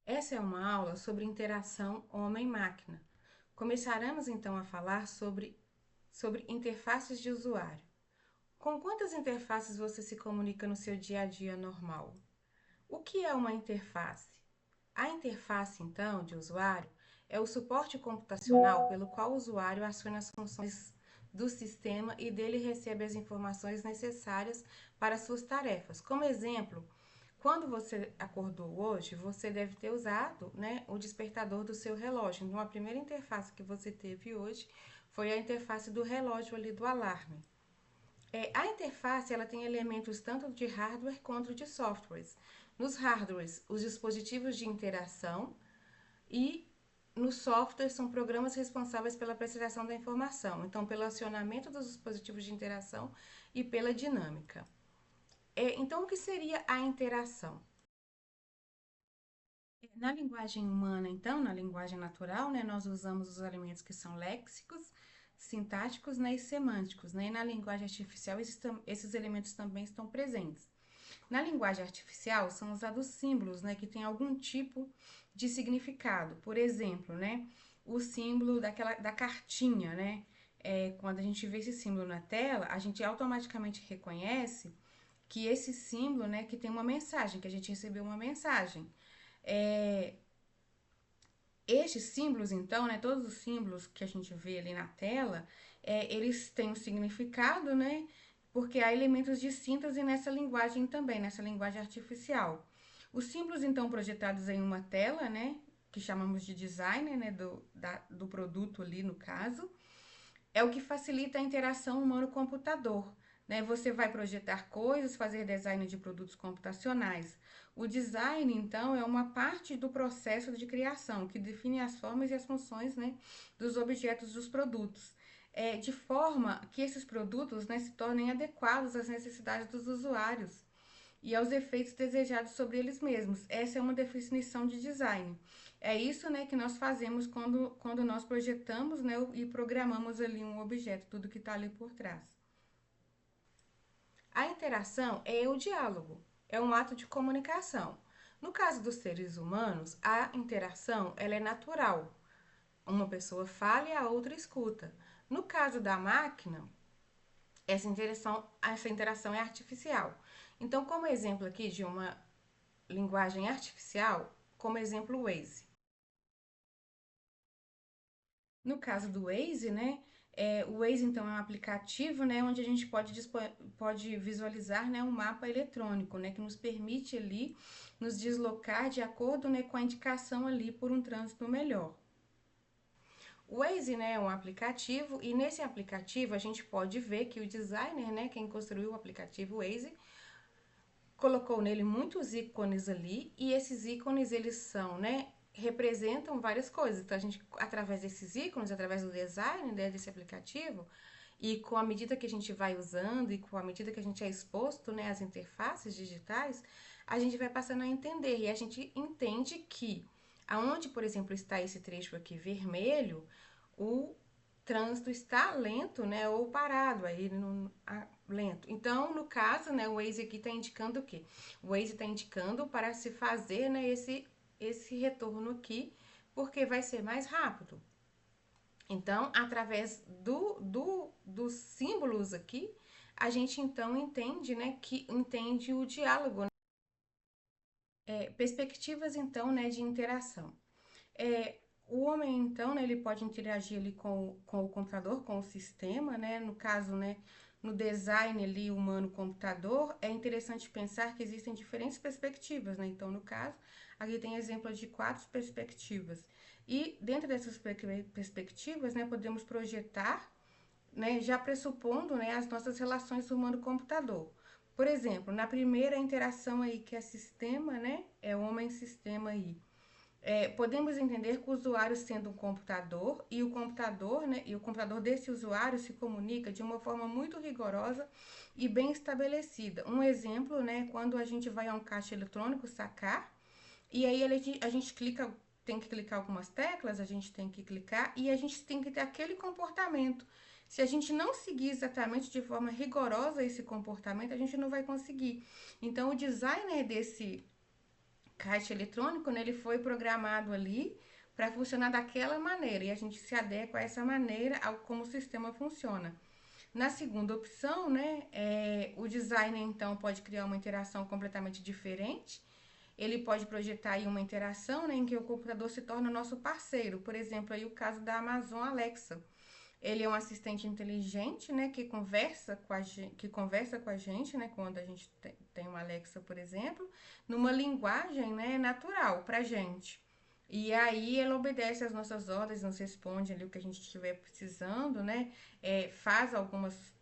Essa é uma aula sobre interação homem-máquina. Começaremos então a falar sobre interfaces de usuário. Com quantas interfaces você se comunica no seu dia a dia normal? O que é uma interface? A interface, então, de usuário é o suporte computacional pelo qual o usuário aciona as funções do sistema e dele recebe as informações necessárias para suas tarefas. Como exemplo, quando você acordou hoje, você deve ter usado, né, o despertador do seu relógio. Então, a primeira interface que você teve hoje foi a interface do relógio ali do alarme. A interface ela tem elementos tanto de hardware quanto de softwares. Nos hardwares, os dispositivos de interação e nos softwares são programas responsáveis pela apresentação da informação, então pelo acionamento dos dispositivos de interação e pela dinâmica. Então, o que seria a interação? Na linguagem humana, então, na linguagem natural, né, nós usamos os elementos que são léxicos, sintáticos, né, e semânticos, né? E na linguagem artificial, esses elementos também estão presentes. Na linguagem artificial, são usados símbolos, né, que têm algum tipo de significado. Por exemplo, né, o símbolo da cartinha, né? Quando a gente vê esse símbolo na tela, a gente automaticamente reconhece que esse símbolo, né, que tem uma mensagem, que a gente recebeu uma mensagem. É, Estes símbolos, então, né, todos os símbolos que a gente vê ali na tela, eles têm um significado, né? Porque há elementos de síntese nessa linguagem também, nessa linguagem artificial. Os símbolos, então, projetados em uma tela, né? Que chamamos de design, né? Do produto ali, no caso, é o que facilita a interação humano-computador. Né? Você vai projetar coisas, fazer design de produtos computacionais. O design, então, é uma parte do processo de criação que define as formas e as funções, né, dos objetos dos produtos, de forma que esses produtos, né, se tornem adequados às necessidades dos usuários e aos efeitos desejados sobre eles mesmos. Essa é uma definição de design. É isso, né, que nós fazemos quando nós projetamos, né, e programamos ali um objeto, tudo que está ali por trás. A interação é o diálogo, é um ato de comunicação. No caso dos seres humanos, a interação ela é natural. Uma pessoa fala e a outra escuta. No caso da máquina, essa interação é artificial. Então, como exemplo aqui de uma linguagem artificial, como exemplo o Waze. No caso do Waze, né, o Waze então é um aplicativo, né, onde a gente pode visualizar, né, um mapa eletrônico, né, que nos permite ali nos deslocar de acordo, né, com a indicação ali por um trânsito melhor. O Waze, né, é um aplicativo e nesse aplicativo a gente pode ver que o designer, né, quem construiu o aplicativo Waze, colocou nele muitos ícones ali e esses ícones eles são, né, representam várias coisas. Então a gente através desses ícones, através do design, né, desse aplicativo e com a medida que a gente vai usando e com a medida que a gente é exposto, né, às interfaces digitais, a gente vai passando a entender e a gente entende que aonde, por exemplo, está esse trecho aqui vermelho, o trânsito está lento, né, ou parado, aí lento. Então, no caso, né, o Waze aqui está indicando o quê? O Waze está indicando para se fazer, né, esse retorno aqui, porque vai ser mais rápido. Então, através dos símbolos aqui, a gente então entende, né, que entende o diálogo. Né? Perspectivas, então, né, de interação. O homem, então, né, ele pode interagir ali com o computador, com o sistema, né? No caso, né, no design ali humano-computador, é interessante pensar que existem diferentes perspectivas, né? Então, no caso, aqui tem exemplo de 4 perspectivas. E dentro dessas perspectivas, né, podemos projetar, né, já pressupondo, né, as nossas relações humano-computador. Por exemplo, na primeira interação aí que é sistema, né, é homem-sistema aí. Podemos entender que o usuário sendo um computador e o computador, né, e o computador desse usuário se comunica de uma forma muito rigorosa e bem estabelecida. Um exemplo, né, quando a gente vai a um caixa eletrônico sacar e aí a gente clica, tem que clicar algumas teclas, a gente tem que clicar e a gente tem que ter aquele comportamento. Se a gente não seguir exatamente de forma rigorosa esse comportamento, a gente não vai conseguir. Então, o designer caixa eletrônico, né, ele foi programado ali para funcionar daquela maneira e a gente se adequa a essa maneira ao como o sistema funciona. Na segunda opção, né, o designer então pode criar uma interação completamente diferente. Ele pode projetar aí uma interação, né, em que o computador se torna nosso parceiro. Por exemplo, aí o caso da Amazon Alexa. Ele é um assistente inteligente, né, que conversa com a gente, né, quando a gente tem uma Alexa, por exemplo, numa linguagem, né, natural pra gente. E aí ela obedece às nossas ordens, nos responde ali o que a gente estiver precisando, né? Faz algumas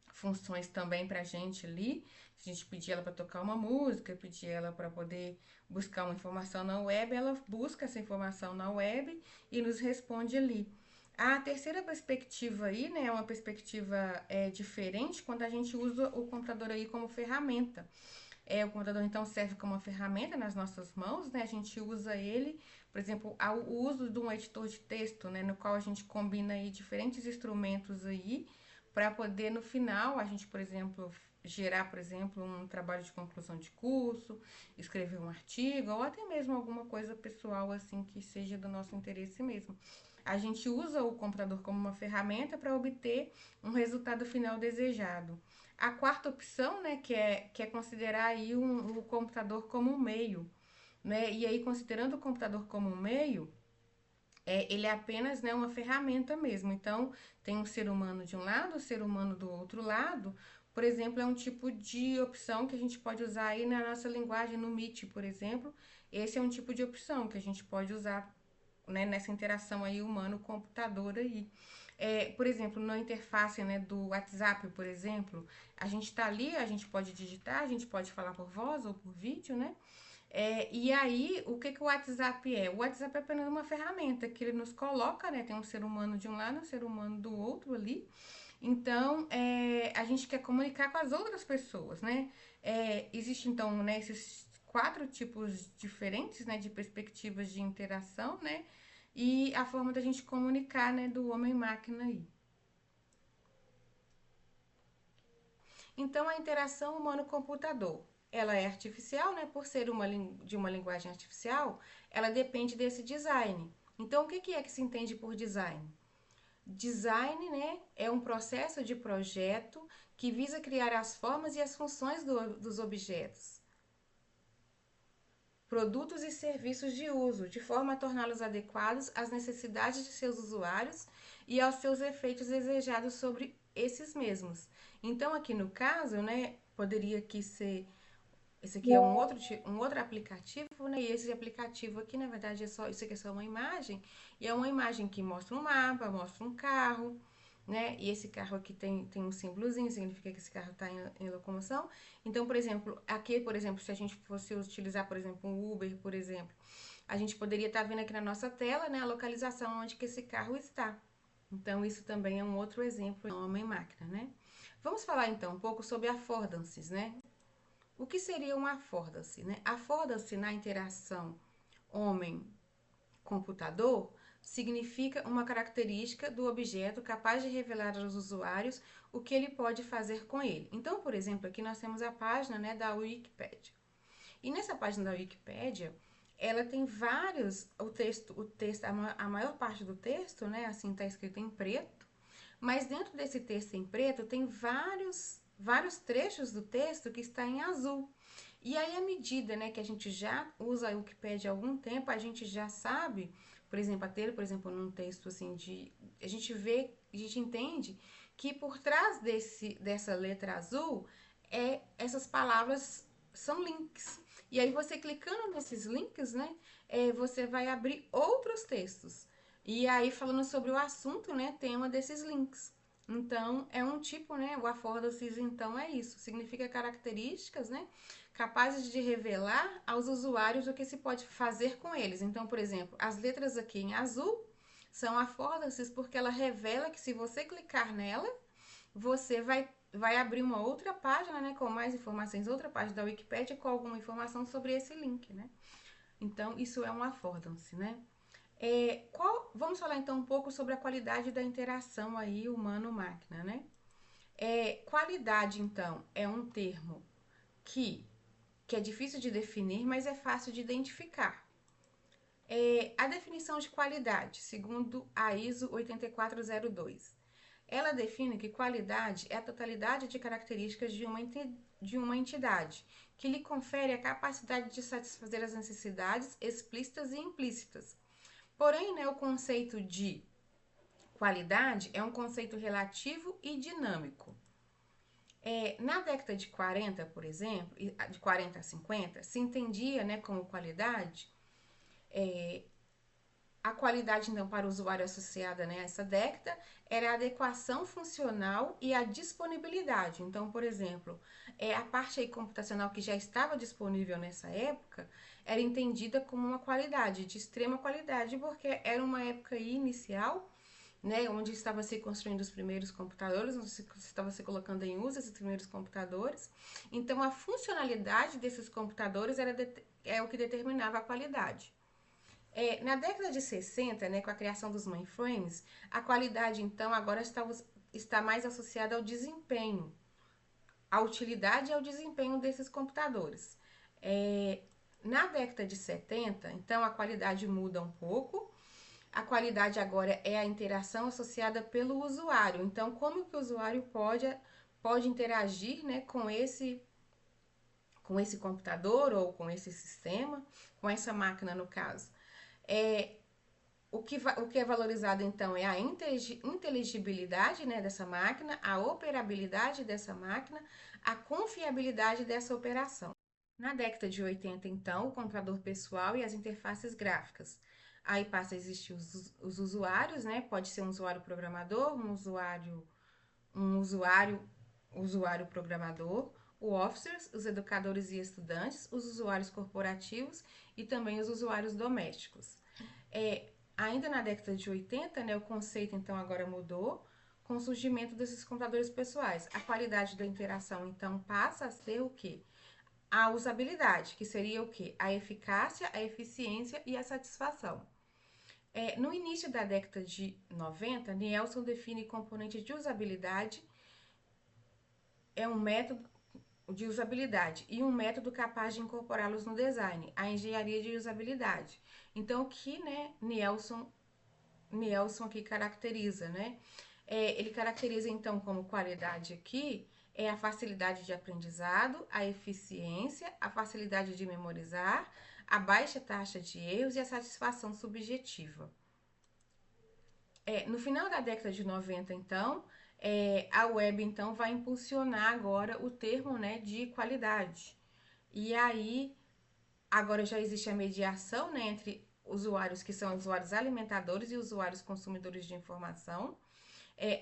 funções também pra gente ali. Se a gente pedir ela para tocar uma música, pedir ela para poder buscar uma informação na web, ela busca essa informação na web e nos responde ali. A terceira perspectiva aí, né, é uma perspectiva diferente quando a gente usa o computador aí como ferramenta. O computador então serve como uma ferramenta nas nossas mãos, né? A gente usa ele, por exemplo, o uso de um editor de texto, né, no qual a gente combina aí diferentes instrumentos aí para poder no final a gente, por exemplo, gerar, por exemplo, um trabalho de conclusão de curso, escrever um artigo ou até mesmo alguma coisa pessoal assim que seja do nosso interesse mesmo. A gente usa o computador como uma ferramenta para obter um resultado final desejado. A quarta opção, né, que é considerar aí o computador como um meio, né? E aí, considerando o computador como um meio, ele é apenas, né, uma ferramenta mesmo. Então, tem um ser humano de um lado, o ser humano do outro lado. Por exemplo, é um tipo de opção que a gente pode usar aí na nossa linguagem, no Meet, por exemplo. Esse é um tipo de opção que a gente pode usar, né, nessa interação aí humano-computador aí. Por exemplo, na interface, né, do WhatsApp, por exemplo, a gente está ali, a gente pode digitar, a gente pode falar por voz ou por vídeo, né? E aí, o que o WhatsApp é? O WhatsApp é apenas uma ferramenta que ele nos coloca, né? Tem um ser humano de um lado, um ser humano do outro ali. Então, a gente quer comunicar com as outras pessoas, né? Existem, então, né, esses quatro tipos diferentes, né, de perspectivas de interação, né? E a forma da gente comunicar, né, do homem-máquina aí. Então, a interação humano-computador, ela é artificial, né? Por ser de uma linguagem artificial, ela depende desse design. Então, o que é que se entende por design? Design, né, é um processo de projeto que visa criar as formas e as funções dos objetos, produtos e serviços de uso, de forma a torná-los adequados às necessidades de seus usuários e aos seus efeitos desejados sobre esses mesmos. Então, aqui no caso, né, poderia aqui ser esse aqui é um outro aplicativo, né? E esse aplicativo aqui, na verdade, isso aqui é só uma imagem. E é uma imagem que mostra um mapa, mostra um carro, né? E esse carro aqui tem um símbolozinho, significa que esse carro está em locomoção. Então, por exemplo, aqui, por exemplo, se a gente fosse utilizar, por exemplo, um Uber, por exemplo, a gente poderia estar vendo aqui na nossa tela, né, a localização onde que esse carro está. Então, isso também é um outro exemplo de homem-máquina, né? Vamos falar então um pouco sobre affordances, né? O que seria um affordance, né? Affordance na interação homem-computador significa uma característica do objeto capaz de revelar aos usuários o que ele pode fazer com ele. Então, por exemplo, aqui nós temos a página, né, da Wikipedia. E nessa página da Wikipedia, ela tem vários, a maior parte do texto, né, assim, está escrito em preto, mas dentro desse texto em preto tem vários trechos do texto que está em azul. E aí, à medida, né, que a gente já usa a Wikipédia há algum tempo, a gente já sabe, por exemplo, num texto assim a gente vê, a gente entende que por trás dessa letra azul essas palavras são links. E aí você clicando nesses links, né, você vai abrir outros textos. E aí falando sobre o assunto, né, tema desses links. Então, é um tipo, né, o affordances, então, é isso. Significa características, né, capazes de revelar aos usuários o que se pode fazer com eles. Então, por exemplo, as letras aqui em azul são affordances porque ela revela que se você clicar nela, você vai abrir uma outra página, né, com mais informações, outra página da Wikipedia com alguma informação sobre esse link, né? Então, isso é um affordance, né? Vamos falar então um pouco sobre a qualidade da interação aí humano-máquina, né? Qualidade, então, é um termo que que é difícil de definir, mas é fácil de identificar. A definição de qualidade, segundo a ISO 8402. Ela define que qualidade é a totalidade de características de uma entidade, que lhe confere a capacidade de satisfazer as necessidades explícitas e implícitas. Porém, né, o conceito de qualidade é um conceito relativo e dinâmico. Na década de 40, por exemplo, de 40 a 50, se entendia, né, como qualidade a qualidade, então, para o usuário associada, né, a essa década era a adequação funcional e a disponibilidade. Então, por exemplo, a parte aí computacional que já estava disponível nessa época era entendida como uma qualidade, de extrema qualidade, porque era uma época inicial, né, onde estava se construindo os primeiros computadores, onde se estava se colocando em uso esses primeiros computadores. Então, a funcionalidade desses computadores é o que determinava a qualidade. Na década de 60, né, com a criação dos mainframes, a qualidade, então, agora está mais associada ao desempenho, à utilidade e ao desempenho desses computadores. Na década de 70, então, a qualidade muda um pouco. A qualidade agora é a interação associada pelo usuário. Então, como que o usuário pode interagir, né, com esse computador ou com esse sistema, com essa máquina, no caso. O que é valorizado, então, é a inteligibilidade, né, dessa máquina, a operabilidade dessa máquina, a confiabilidade dessa operação. Na década de 80, então, o computador pessoal e as interfaces gráficas. Aí passa a existir os usuários, né? Pode ser um usuário programador, usuário programador, o officers, os educadores e estudantes, os usuários corporativos e também os usuários domésticos. Ainda na década de 80, né, o conceito então agora mudou com o surgimento desses computadores pessoais. A qualidade da interação então passa a ser o quê? A usabilidade, que seria o quê? A eficácia, a eficiência e a satisfação. No início da década de 90, Nielsen define componente de usabilidade um método de usabilidade e um método capaz de incorporá-los no design, a engenharia de usabilidade. Então, o que, né, Nielsen aqui caracteriza, né? Ele caracteriza, então, como qualidade aqui a facilidade de aprendizado, a eficiência, a facilidade de memorizar, a baixa taxa de erros e a satisfação subjetiva. No final da década de 90, então, a web, então, vai impulsionar agora o termo, né, de qualidade. E aí, agora já existe a mediação, né, entre usuários que são usuários alimentadores e usuários consumidores de informação.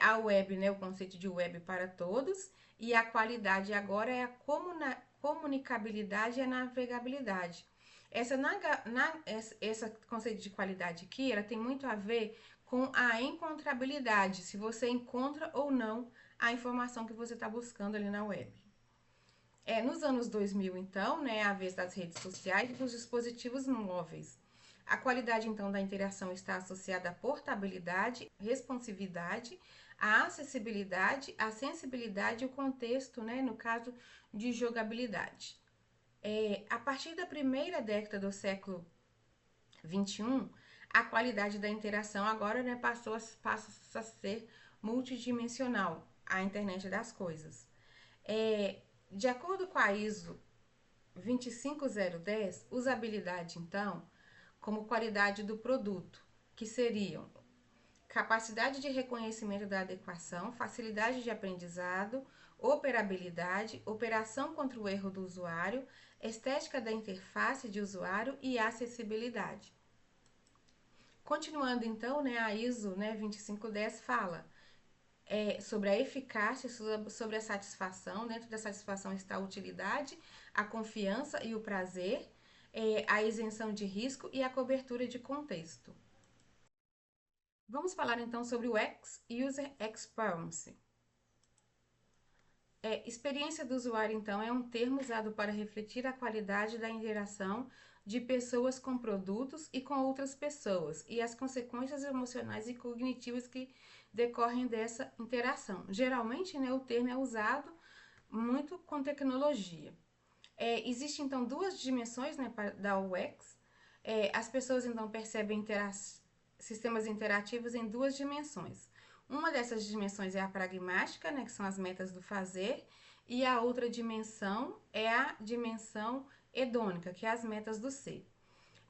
A web, né, o conceito de web para todos. E a qualidade agora é a comunicabilidade e a navegabilidade. Essa conceito de qualidade aqui, ela tem muito a ver com a encontrabilidade, se você encontra ou não a informação que você está buscando ali na web. Nos anos 2000, então, né, a vez das redes sociais e dos dispositivos móveis. A qualidade, então, da interação está associada à portabilidade, responsividade, à acessibilidade, à sensibilidade e o contexto, né, no caso de jogabilidade. A partir da primeira década do século 21, a qualidade da interação agora, né, passa a ser multidimensional, a internet das coisas. De acordo com a ISO 25010, usabilidade, então, como qualidade do produto, que seriam capacidade de reconhecimento da adequação, facilidade de aprendizado, operabilidade, operação contra o erro do usuário, estética da interface de usuário e acessibilidade. Continuando, então, né, a ISO 25010 fala sobre a eficácia, sobre a satisfação. Dentro da satisfação está a utilidade, a confiança e o prazer, a isenção de risco e a cobertura de contexto. Vamos falar então sobre o User Experience. Experiência do usuário, então, é um termo usado para refletir a qualidade da interação de pessoas com produtos e com outras pessoas e as consequências emocionais e cognitivas que decorrem dessa interação. Geralmente, né, o termo é usado muito com tecnologia. Existem, então, duas dimensões, né, da UX. As pessoas, então, percebem sistemas interativos em duas dimensões. Uma dessas dimensões é a pragmática, né, que são as metas do fazer, e a outra dimensão é a dimensão hedônica, que é as metas do ser.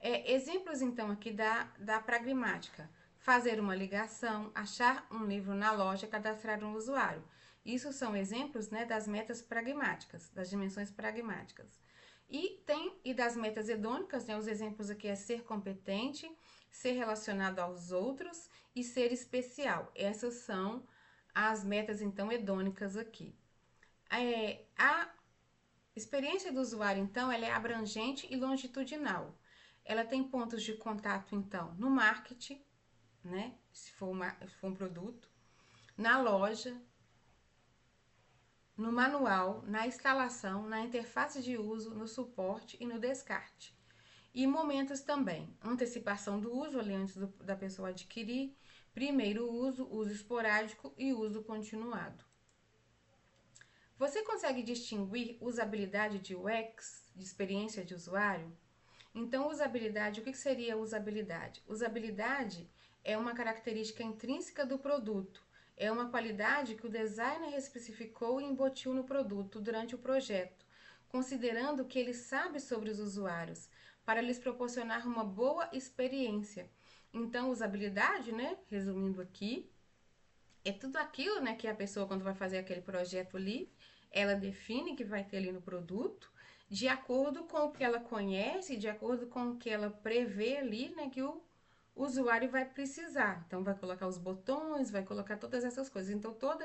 Exemplos, então, aqui da pragmática. Fazer uma ligação, achar um livro na loja, cadastrar um usuário. Isso são exemplos, né, das metas pragmáticas, das dimensões pragmáticas. E das metas hedônicas, né, os exemplos aqui é ser competente, ser relacionado aos outros e ser especial. Essas são as metas, então, hedônicas aqui. A experiência do usuário, então, ela é abrangente e longitudinal. Ela tem pontos de contato, então, no marketing, né? Se for um produto, na loja, no manual, na instalação, na interface de uso, no suporte e no descarte. E momentos também, antecipação do uso ali antes da pessoa adquirir, primeiro uso, uso esporádico e uso continuado. Você consegue distinguir usabilidade de UX, de experiência de usuário? Então, usabilidade, o que seria usabilidade? Usabilidade é uma característica intrínseca do produto, é uma qualidade que o designer especificou e embutiu no produto durante o projeto, considerando que ele sabe sobre os usuários, para lhes proporcionar uma boa experiência. Então, usabilidade, né, resumindo aqui, é tudo aquilo, né, que a pessoa, quando vai fazer aquele projeto ali, ela define que vai ter ali no produto, de acordo com o que ela conhece, de acordo com o que ela prevê ali, né, que o usuário vai precisar. Então, vai colocar os botões, vai colocar todas essas coisas. Então, todo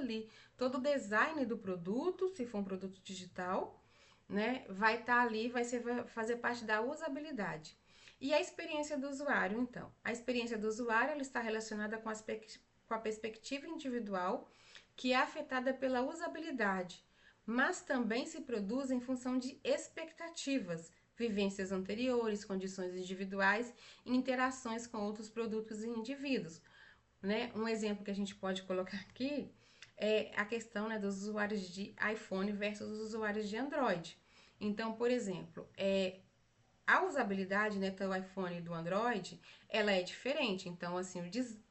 o design do produto, se for um produto digital, né, vai estar ali, vai fazer parte da usabilidade. E a experiência do usuário, então? A experiência do usuário, ela está relacionada com a perspectiva individual, que é afetada pela usabilidade, mas também se produz em função de expectativas, vivências anteriores, condições individuais e interações com outros produtos e indivíduos. Né? Um exemplo que a gente pode colocar aqui é a questão, né, dos usuários de iPhone versus os usuários de Android. Então, por exemplo, a usabilidade, né, do iPhone e do Android, ela é diferente. Então, assim,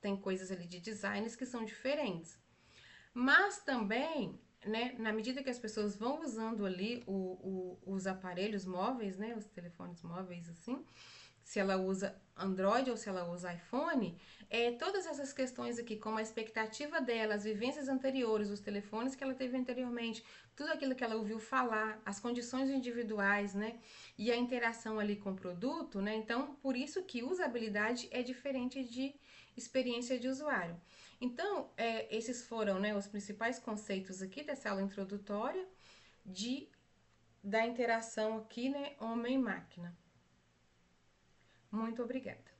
tem coisas ali de designs que são diferentes. Mas também, né, na medida que as pessoas vão usando ali os aparelhos móveis, né, os telefones móveis, assim, se ela usa Android ou se ela usa iPhone, todas essas questões aqui, como a expectativa dela, as vivências anteriores, os telefones que ela teve anteriormente, tudo aquilo que ela ouviu falar, as condições individuais, né, e a interação ali com o produto, né, então, por isso que usabilidade é diferente de experiência de usuário. Então, esses foram, né, os principais conceitos aqui dessa aula introdutória da interação aqui, né, homem-máquina. Muito obrigada.